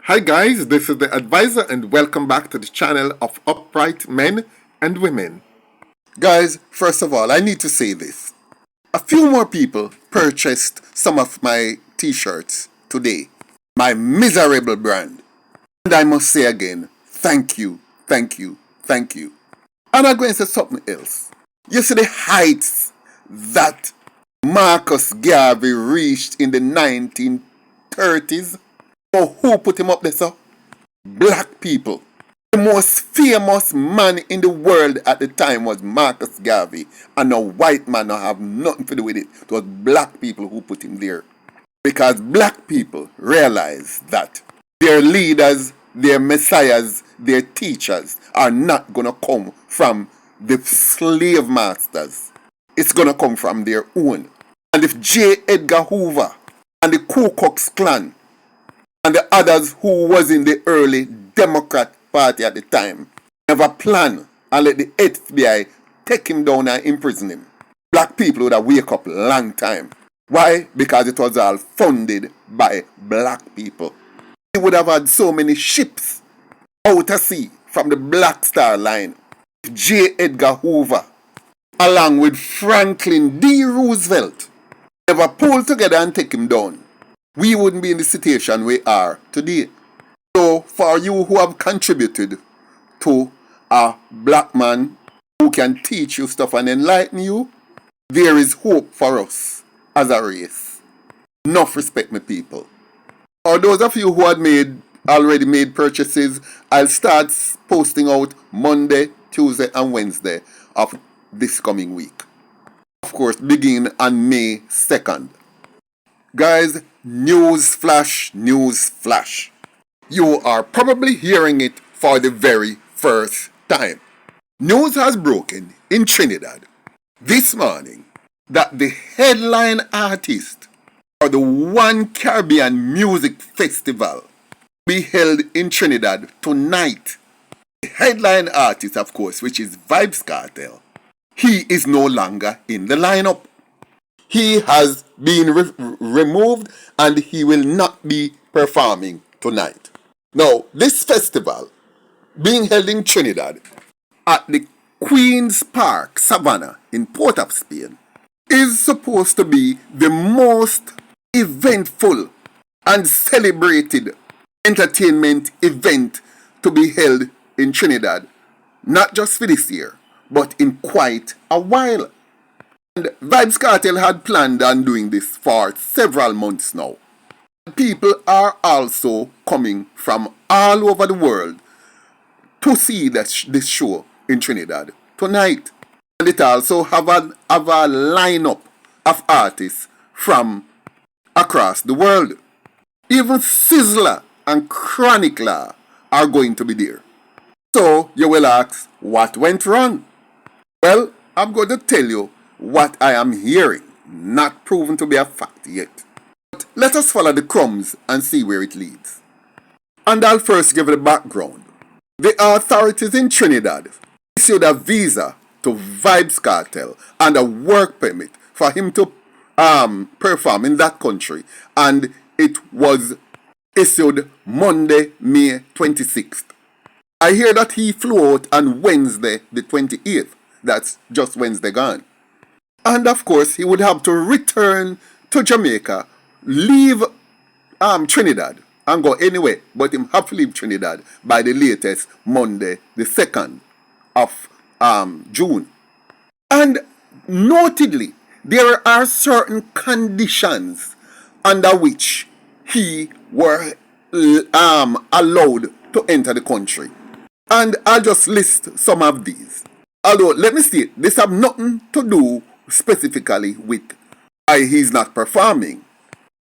Hi guys, this is the advisor and welcome back to the channel of upright men and women. Guys, first of all, I need to say this. A few more people purchased some of my t-shirts today. My miserable brand. And I must say again, thank you, thank you, thank you. And I'm going to say something else. You see the heights that Marcus Garvey reached in the 1930s? So who put him up there, sir? Black people. The most famous man in the world at the time was Marcus Garvey. And a white man don't have nothing to do with it. It was black people who put him there. Because black people realized that their leaders, their messiahs, their teachers are not going to come from the slave masters. It's going to come from their own. And if J. Edgar Hoover and the Ku Klux Klan and the others who was in the early Democrat Party at the time never planned and let the FBI take him down and imprison him, black people would have wake up long time. Why? Because it was all funded by black people. He would have had so many ships out at sea from the Black Star Line. J. Edgar Hoover, along with Franklin D. Roosevelt, never pulled together and take him down, we wouldn't be in the situation we are today. So for you who have contributed to a black man who can teach you stuff and enlighten you, there is hope for us as a race. Enough respect, my people. For those of you who had already made purchases, I'll start posting out Monday, Tuesday and Wednesday of this coming week. Of course, begin on May 2nd. Guys, news flash. You are probably hearing it for the very first time. News has broken in Trinidad this morning that the headline artist for the One Caribbean Music Festival will be held in Trinidad tonight. The headline artist, of course, which is Vybz Kartel, he is no longer in the lineup. He has been removed and he will not be performing tonight. Now, this festival being held in Trinidad at the Queen's Park, Savannah in Port of Spain is supposed to be the most eventful and celebrated entertainment event to be held in Trinidad, not just for this year, but in quite a while. And Vybz Kartel had planned on doing this for several months now. People are also coming from all over the world to see this show in Trinidad tonight. And it also have a lineup of artists from across the world. Even Sizzla and Chronic Law are going to be there. So you will ask, what went wrong? Well, I'm going to tell you what I am hearing, not proven to be a fact yet. But let us follow the crumbs and see where it leads. And I'll first give the background. The authorities in Trinidad issued a visa to Vybz Kartel and a work permit for him to perform in that country, and it was issued Monday, May 26th. I hear that he flew out on Wednesday the 28th. That's just Wednesday gone. And of course, he would have to return to Jamaica, leave Trinidad, and go anywhere, but him have to leave Trinidad by the latest Monday, the 2nd of June. And notedly, there are certain conditions under which he were allowed to enter the country. And I'll just list some of these. Although, let me state, this have nothing to do specifically with why he's not performing.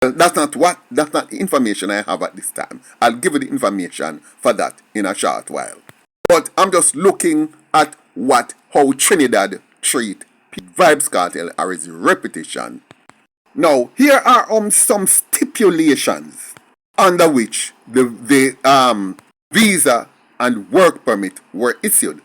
That's not the information I have at this time. I'll give you the information for that in a short while. But I'm just looking at how Trinidad treat Vybz Kartel or his reputation. Now, here are some stipulations under which the visa and work permit were issued.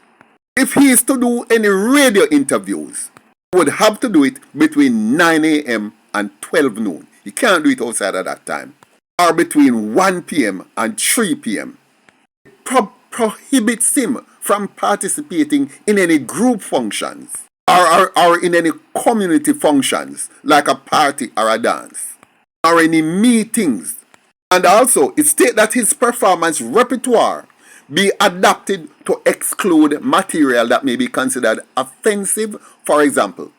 If he is to do any radio interviews, he would have to do it between 9 a.m. and 12 noon. You can't do it outside of that time. are between 1 p.m. and 3 p.m. Prohibits him from participating in any group functions or in any community functions like a party or a dance or any meetings. And also it states that his performance repertoire be adapted to exclude material that may be considered offensive. For example,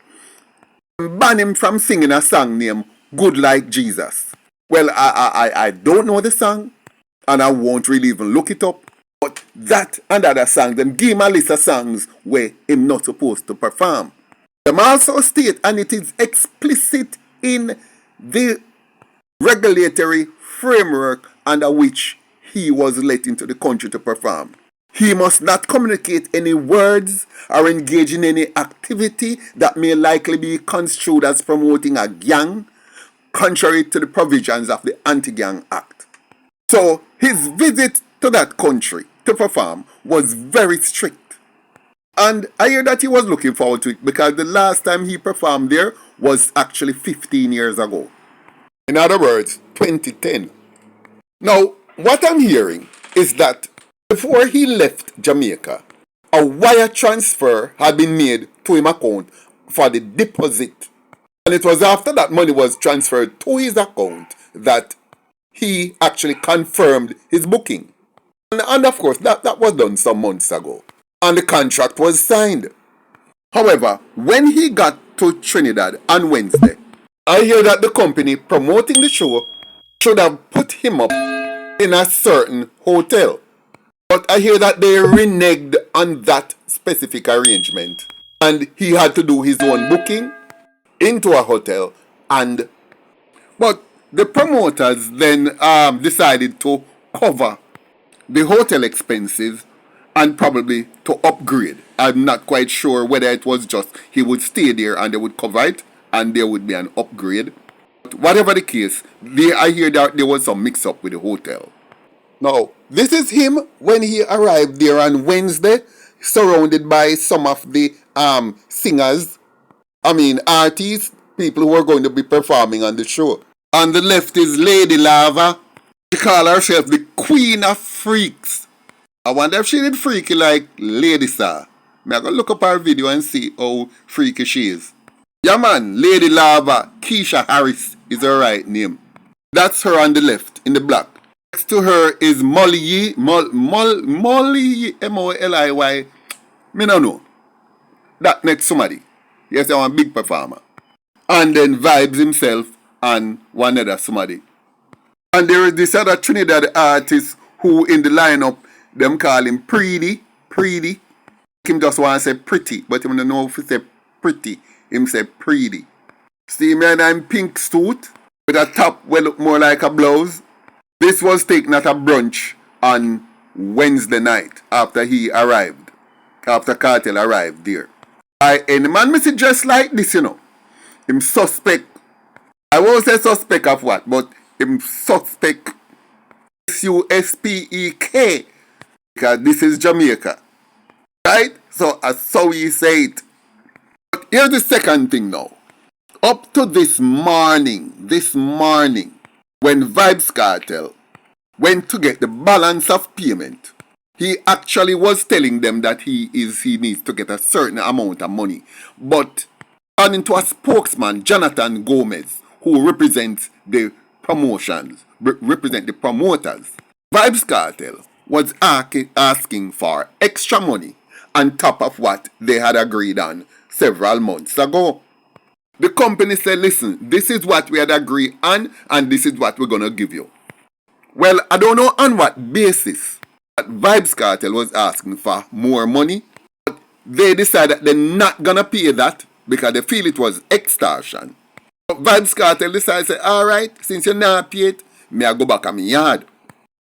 ban him from singing a song named Good Like Jesus. Well, I don't know the song and I won't really even look it up. But that and other songs, them give him a list of songs where him not supposed to perform. Them also state, and it is explicit in the regulatory framework under which he was let into the country to perform. He must not communicate any words or engage in any activity that may likely be construed as promoting a gang, contrary to the provisions of the Anti-Gang Act. So his visit to that country to perform was very strict. And I hear that he was looking forward to it because the last time he performed there was actually 15 years ago. In other words, 2010. Now, what I'm hearing is that before he left Jamaica, a wire transfer had been made to his account for the deposit. And it was after that money was transferred to his account that he actually confirmed his booking. And of course, that was done some months ago. And the contract was signed. However, when he got to Trinidad on Wednesday, I hear that the company promoting the show should have put him up in a certain hotel. But I hear that they reneged on that specific arrangement. And he had to do his own booking into a hotel. But the promoters then decided to cover the hotel expenses and probably to upgrade. I'm not quite sure whether it was just he would stay there and they would cover it and there would be an upgrade. But whatever the case, I hear that there was some mix-up with the hotel. Now, this is him when he arrived there on Wednesday, surrounded by some of the artists, people who are going to be performing on the show. On the left is Lady Lava. She calls herself the Queen of Freaks. I wonder if she did freaky like Lady Star. I'm going to look up her video and see how freaky she is. Yeah man, Lady Lava, Keisha Harris is her right name. That's her on the left, in the black. Next to her is Molly, Molly, M-O-L-I-Y. Me no know. That next somebody. Yes, I'm a big performer. And then Vybz himself and one other somebody. And there is this other Trinidad artist who in the lineup, them call him Pretty. Him just want to say pretty, but him don't know if he say pretty. Him say Pretty. See me in pink suit with a top well look more like a blouse. This was taken at a brunch on Wednesday night after he arrived. After Kartel arrived there. Any man me see dressed like this, you know. Him suspect. I won't say suspect of what, but him suspect S-U-S-P-E-K. Because this is Jamaica. Right? So that's how we say it. But here's the second thing now. Up to this morning, when Vybz Kartel went to get the balance of payment, he actually was telling them that he needs to get a certain amount of money. But according to a spokesman, Jonathan Gomez, who represents the promoters, Vybz Kartel was asking for extra money on top of what they had agreed on several months ago. The company said, listen, this is what we had agreed on and this is what we're going to give you. Well, I don't know on what basis that Vybz Kartel was asking for more money, but they decided they're not going to pay that because they feel it was extortion. But Vybz Kartel decided to say, alright, since you're not paid, me I go back on my yard.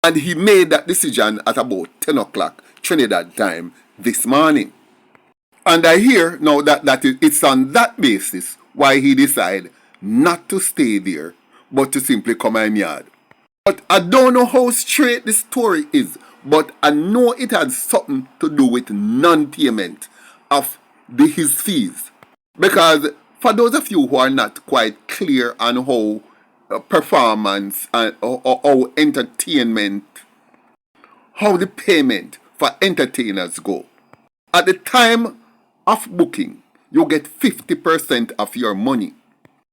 And he made that decision at about 10 o'clock Trinidad time this morning. And I hear now that it's on that basis why he decided not to stay there, but to simply come in yard. But I don't know how straight the story is, but I know it had something to do with non-payment of his fees. Because for those of you who are not quite clear on how performance and or entertainment, how the payment for entertainers go. At the time of booking, you get 50% of your money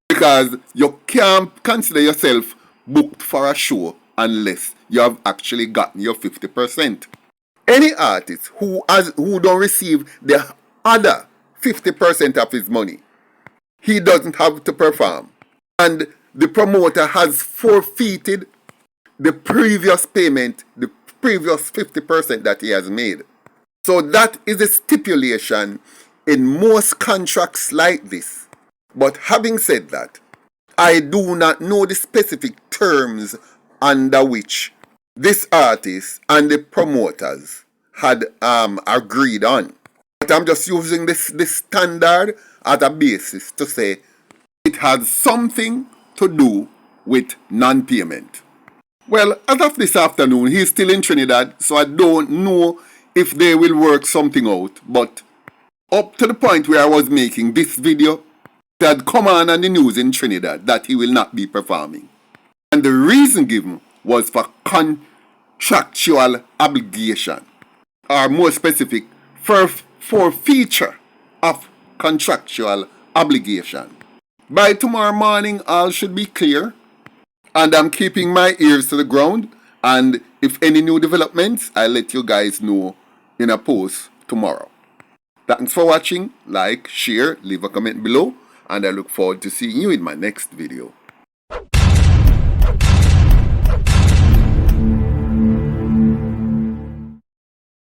because you can't consider yourself booked for a show unless you have actually gotten your 50%. Any artist who don't receive the other 50% of his money, he doesn't have to perform. And the promoter has forfeited the previous payment, the previous 50% that he has made. So that is a stipulation in most contracts like this. But having said that, I do not know the specific terms under which this artist and the promoters had agreed on. But I'm just using this standard as a basis to say it has something to do with non-payment. Well, as of this afternoon, he's still in Trinidad, so I don't know if they will work something out. But up to the point where I was making this video, it had come on the news in Trinidad that he will not be performing. And the reason given was for contractual obligation, or more specific, for forfeiture of contractual obligation. By tomorrow morning, all should be clear, and I'm keeping my ears to the ground, and if any new developments, I'll let you guys know in a post tomorrow. Thanks for watching. Like, share, leave a comment below, and I look forward to seeing you in my next video.